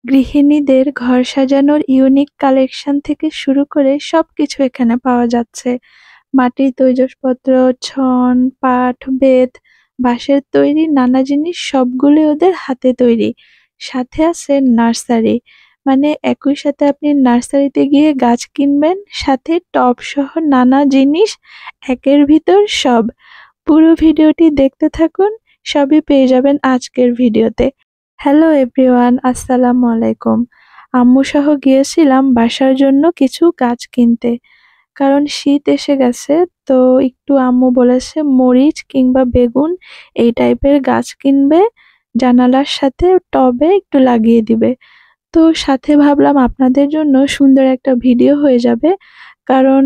গৃহিণীদের ঘর সাজানোর unique collection থেকে শুরু করে সবকিছু এখানে পাওয়া যাচ্ছে। মাটির তৈজসপত্র, ছন, পাট, বেত, বাঁশের তৈরি নানা জিনিস সবগুলোই ওদের হাতে তৈরি। সাথে আছে নার্সারি, মানে একই সাথে আপনি নার্সারিতে গিয়ে গাছ কিনবেন, সাথে টব সহ নানা জিনিস একের ভিতর সব। পুরো ভিডিওটি দেখতে থাকুন, সবই পেয়ে যাবেন আজকের ভিডিওতে। হ্যালো এভরিওয়ান, আসসালামু আলাইকুম। আম্মু সহ গিয়েছিলাম বাসার জন্য কিছু গাছ কিনতে, কারণ শীত এসে গেছে। তো একটু আম্মু বলেছে মরিচ কিংবা বেগুন এই টাইপের গাছ কিনবে, জানালার সাথে টবে একটু লাগিয়ে দিবে। তো সাথে ভাবলাম আপনাদের জন্য সুন্দর একটা ভিডিও হয়ে যাবে, কারণ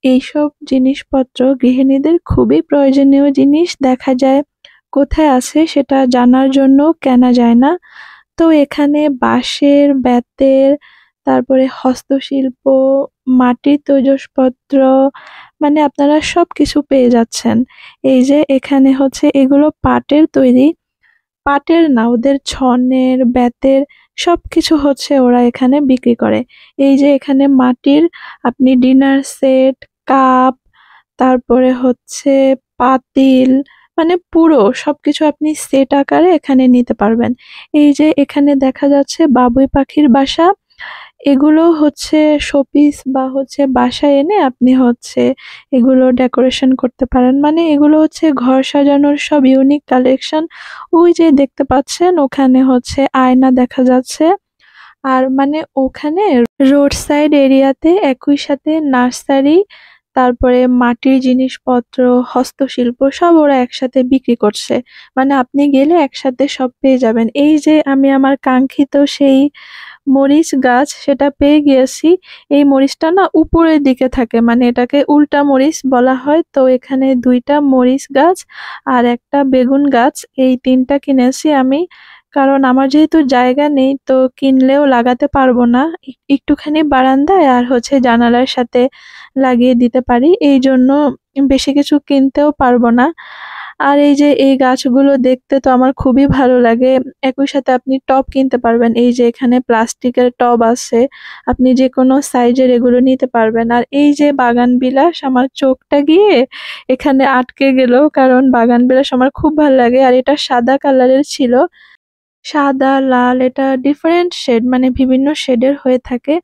এইসব জিনিসপত্র গৃহিণীদের খুবই প্রয়োজনীয় জিনিস। দেখা যায় কোথায় আছে সেটা জানার জন্য কেনা যায় না। তো এখানে বাঁশের, বেতের, তারপরে হস্তশিল্প, মাটির তৈজসপত্র, মানে আপনারা সবকিছু পেয়ে যাচ্ছেন। এই যে এখানে হচ্ছে এগুলো পাটের তৈরি, পাটের না, ওদের ছনের, বেতের সবকিছু হচ্ছে ওরা এখানে বিক্রি করে। এই যে এখানে মাটির আপনি ডিনার সেট, কাপ, তারপরে হচ্ছে পাতিল, মানে পুরো সবকিছু আপনি সেট আকারে এখানে নিতে পারবেন। এই যে এখানে দেখা যাচ্ছে বাবুই পাখির বাসা, এগুলো হচ্ছে শোপিস বা হচ্ছে বাসায় এনে আপনি হচ্ছে এগুলো ডেকোরেশন করতে পারেন। মানে এগুলো হচ্ছে ঘর সাজানোর সব ইউনিক কালেকশন। ওই যে দেখতে পাচ্ছেন ওখানে হচ্ছে আয়না দেখা যাচ্ছে। আর মানে ওখানে রোড সাইড এরিয়াতে একই সাথে নার্সারি, তারপরে মাটির জিনিসপত্র, হস্তশিল্প সব ওরা একসাথে বিক্রি করছে। মানে আপনি গেলে একসাথে সব পেয়ে যাবেন। এই যে আমি আমার কাঙ্ক্ষিত সেই মরিচ গাছ সেটা পেয়ে গিয়েছি। এই মরিচটা না উপরের দিকে থাকে, মানে এটাকে উল্টা মরিচ বলা হয়। তো এখানে ২টা মরিচ গাছ আর একটা বেগুন গাছ, এই ৩টা কিনেছি আমি। কারণ আমার যেহেতু জায়গা নেই, তো কিনলেও লাগাতে পারবো না। একটুখানি বারান্দায় আর হচ্ছে জানালার সাথে লাগিয়ে দিতে পারি, এই জন্য বেশি কিছু কিনতেও পারবো না। আর এই যে এই গাছগুলো দেখতে তো আমার খুবই ভালো লাগে। একই সাথে আপনি টব কিনতে পারবেন। এই যে এখানে প্লাস্টিকের টব আছে, আপনি যে কোনো সাইজের এগুলো নিতে পারবেন। আর এই যে বাগান বিলাস, আমার চোখটা গিয়ে এখানে আটকে গেল, কারণ বাগান বিলাস আমার খুব ভালো লাগে। আর এটা সাদা কালারের ছিল, সাদা, লাল, এটা ডিফারেন্ট শেড, মানে বিভিন্ন শেডের হয়ে থাকে।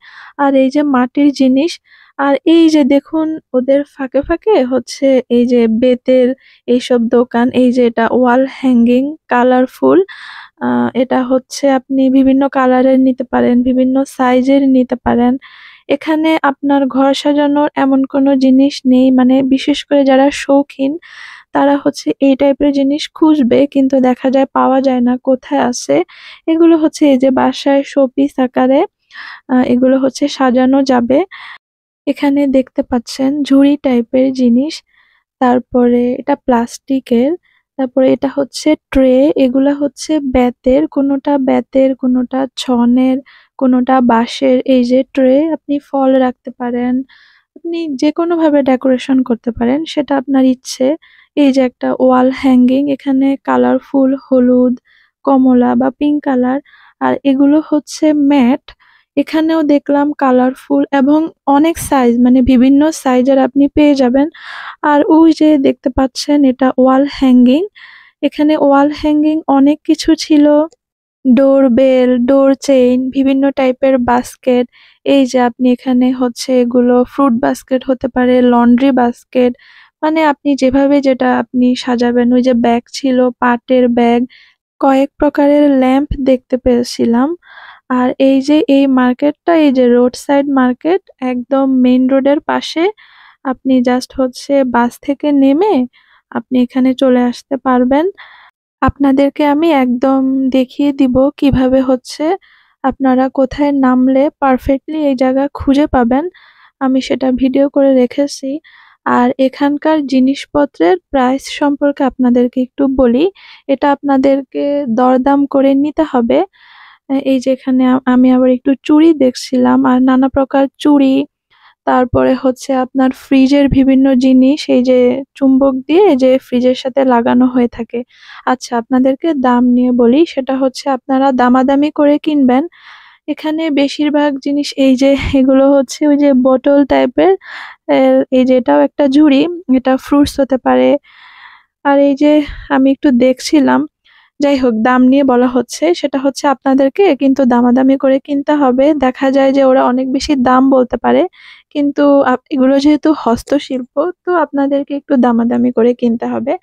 আর এই যে মাটির জিনিস, আর এই যে দেখুন ওদের ফাঁকে ফাঁকে হচ্ছে এই যে বেতের এইসব দোকান। এই যে এটা ওয়াল হ্যাঙ্গিং, কালারফুল। এটা হচ্ছে আপনি বিভিন্ন কালারের নিতে পারেন, বিভিন্ন সাইজের নিতে পারেন। এখানে আপনার ঘর সাজানোর এমন কোনো জিনিস নেই, মানে বিশেষ করে যারা শৌখিন তারা হচ্ছে এই টাইপের জিনিস খুঁজবে, কিন্তু দেখা যায় পাওয়া যায় না, কোথায় আছে। এগুলো হচ্ছে এই যে বাসায় শোপিস আকারে এগুলো হচ্ছে সাজানো যাবে। এখানে দেখতে পাচ্ছেন ঝুড়ি টাইপের জিনিস, তারপরে এটা প্লাস্টিকের, তারপরে এটা হচ্ছে ট্রে, এগুলা হচ্ছে বেতের, কোনোটা বেতের, কোনোটা ছনের, কোনোটা বাঁশের। এই যে ট্রে, আপনি ফল রাখতে পারেন, আপনি যেকোনো ভাবে ডেকোরেশন করতে পারেন, সেটা আপনার ইচ্ছে। এই যে একটা ওয়াল হ্যাঙ্গিং, এখানে কালারফুল হলুদ, কমলা বা পিঙ্ক কালার। আর এগুলো হচ্ছে ম্যাট, এখানেও দেখলাম কালারফুল এবং অনেক সাইজ, মানে বিভিন্ন সাইজের আপনি পেয়ে যাবেন। আর ওই যে দেখতে পাচ্ছেন এটা ওয়াল হ্যাঙ্গিং, এখানে ওয়াল হ্যাঙ্গিং অনেক কিছু ছিল। ডোর বেল, ডোর চেইন, বিভিন্ন টাইপের বাস্কেট। এই যে আপনি এখানে হচ্ছে এগুলো ফ্রুট বাস্কেট হতে পারে, লন্ড্রি বাস্কেট, মানে আপনি যেভাবে যেটা আপনি সাজাবেন। ওই যে ব্যাগ ছিল, পাটের ব্যাগ, কয়েক প্রকারের ল্যাম্প দেখতে পেয়েছিলাম। আর এই যে এই মার্কেটটা, এই যে রোড সাইড মার্কেট, একদম মেইন রোডের পাশে। আপনি জাস্ট হচ্ছে বাস থেকে নেমে আপনি এখানে চলে আসতে পারবেন। আপনাদেরকে আমি একদম দেখিয়ে দিব কিভাবে হচ্ছে আপনারা কোথায় নামলে পারফেক্টলি এই জায়গা খুঁজে পাবেন। আমি সেটা ভিডিও করে রেখেছি। আর এখানকার জিনিসপত্রের প্রাইস সম্পর্কে আপনাদেরকে একটু বলি। এটা আপনাদেরকে দরদাম করে নিতে হবে। এই যে এখানে আমি আবার একটু চুড়ি দেখছিলাম, আর নানা প্রকার চুড়ি, তারপরে হচ্ছে আপনার ফ্রিজের বিভিন্ন জিনিস এই যে চুম্বক দিয়ে যে ফ্রিজের সাথে লাগানো হয়ে থাকে। আচ্ছা, আপনাদেরকে দাম নিয়ে বলি, সেটা হচ্ছে আপনারা দামাদামি করে কিনবেন। এখানে বেশিরভাগ জিনিস এই যে এগুলো হচ্ছে ওই যে বোতল টাইপের, এই যে এটাও একটা ঝুড়ি, এটা ফ্রুটস হতে পারে। আর এই যে আমি একটু দেখছিলাম, যাই হোক দাম নিয়ে বলা হচ্ছে, সেটা হচ্ছে আপনাদেরকে কিন্তু দামাদামি করে কিনতে হবে। দেখা যায় যে ওরা অনেক বেশি দাম বলতে পারে, কিন্তু এগুলো যেহেতু হস্তশিল্প, তো আপনাদেরকে একটু দামাদামি করে কিনতে হবে।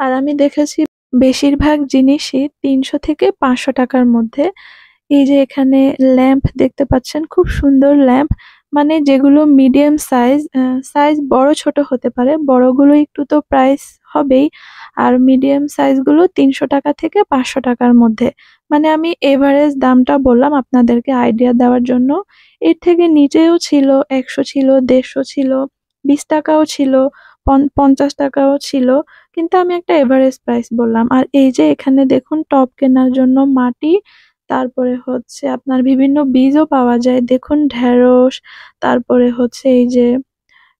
আর আমি দেখেছি বেশিরভাগ জিনিসই 300 থেকে 500 টাকার মধ্যে। এই যে এখানে ল্যাম্প দেখতে পাচ্ছেন, খুব সুন্দর ল্যাম্প, মানে যেগুলো মিডিয়াম সাইজ, সাইজ বড় ছোট হতে পারে, বড়গুলো একটু তো প্রাইস হবেই, আর মিডিয়াম সাইজগুলো 300 টাকা থেকে 500 টাকার মধ্যে। মানে আমি এভারেজ দামটা বললাম আপনাদেরকে আইডিয়া দেওয়ার জন্য। এর থেকে নিচেও ছিল, 100 ছিল, 150 ছিল, 20 টাকাও ছিল, 50 টাকাও ছিল, কিন্তু আমি একটা এভারেজ প্রাইস বললাম। আর এই যে এখানে দেখুন টব কেনার জন্য মাটি, তারপরে হচ্ছে আপনার বিভিন্ন বীজও পাওয়া যায়। দেখুন ঢেঁড়স, তারপরে হচ্ছে এই যে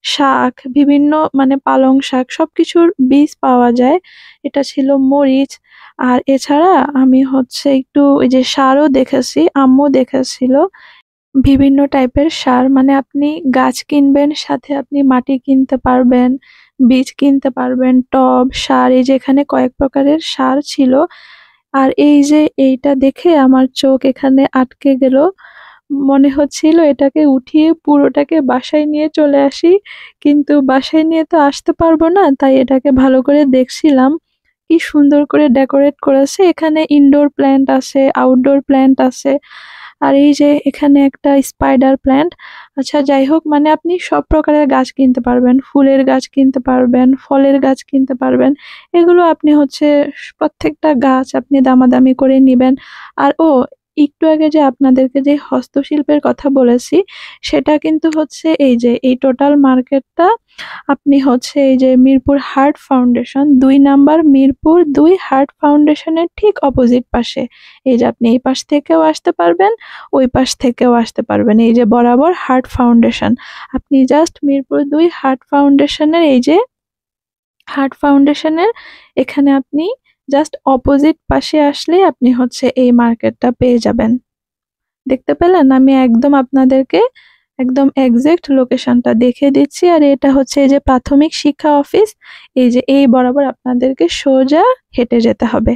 শাক, বিভিন্ন মানে পালং শাক, সবকিছুর বীজ পাওয়া যায়। এটা ছিল মরিচ। আর এছাড়া আমি হচ্ছে একটু ওই যে সারও দেখেছি, আম্মু দেখেছিল বিভিন্ন টাইপের সার, মানে আপনি গাছ কিনবেন, সাথে আপনি মাটি কিনতে পারবেন, বীজ কিনতে পারবেন, টব, সার, এই যে এখানে কয়েক প্রকারের সার ছিল। আর এই যে এইটা দেখে আমার চোখ এখানে আটকে গেল। মনে হচ্ছিল এটাকে উঠিয়ে পুরোটাকে বাসায় নিয়ে চলে আসি, কিন্তু বাসায় নিয়ে তো আসতে পারবো না, তাই এটাকে ভালো করে দেখছিলাম। কি সুন্দর করে ডেকোরেট করেছে, এখানে ইনডোর প্ল্যান্ট আছে, আউটডোর প্ল্যান্ট আছে। আর এই যে এখানে একটা স্পাইডার প্ল্যান্ট। আচ্ছা যাই হোক, মানে আপনি সব প্রকারের গাছ কিনতে পারবেন, ফুলের গাছ কিনতে পারবেন, ফলের গাছ কিনতে পারবেন। এগুলো আপনি হচ্ছে প্রত্যেকটা গাছ আপনি দামাদামি করে নিবেন। আর একটু আগে যে আপনাদেরকে যে হস্তশিল্পের কথা বলেছি, সেটা কিন্তু হচ্ছে এই যে এই টোটাল মার্কেটটা আপনি হচ্ছে এই যে Mirpur heart foundation, 2 number Mirpur 2 heart ফাউন্ডেশনের ঠিক অপোজিট পাশে। এই যে আপনি এই পাশ থেকেও আসতে পারবেন, ওই পাশ থেকেও আসতে পারবেন, এই যে বরাবর হার্ট ফাউন্ডেশন। আপনি জাস্ট মিরপুর 2 হার্ট ফাউন্ডেশনের এই যে হার্ট ফাউন্ডেশনের এখানে আপনি জাস্ট অপোজিট পাশে আসলেই আপনি হচ্ছে এই মার্কেটটা পেয়ে যাবেন। দেখতে পেলেন? আমি একদম আপনাদেরকে একদম এক্সাক্ট লোকেশনটা দেখিয়ে দিচ্ছি। আর এটা হচ্ছে এই যে প্রাথমিক শিক্ষা অফিস, এই যে এই বরাবর আপনাদেরকে সোজা হেঁটে যেতে হবে।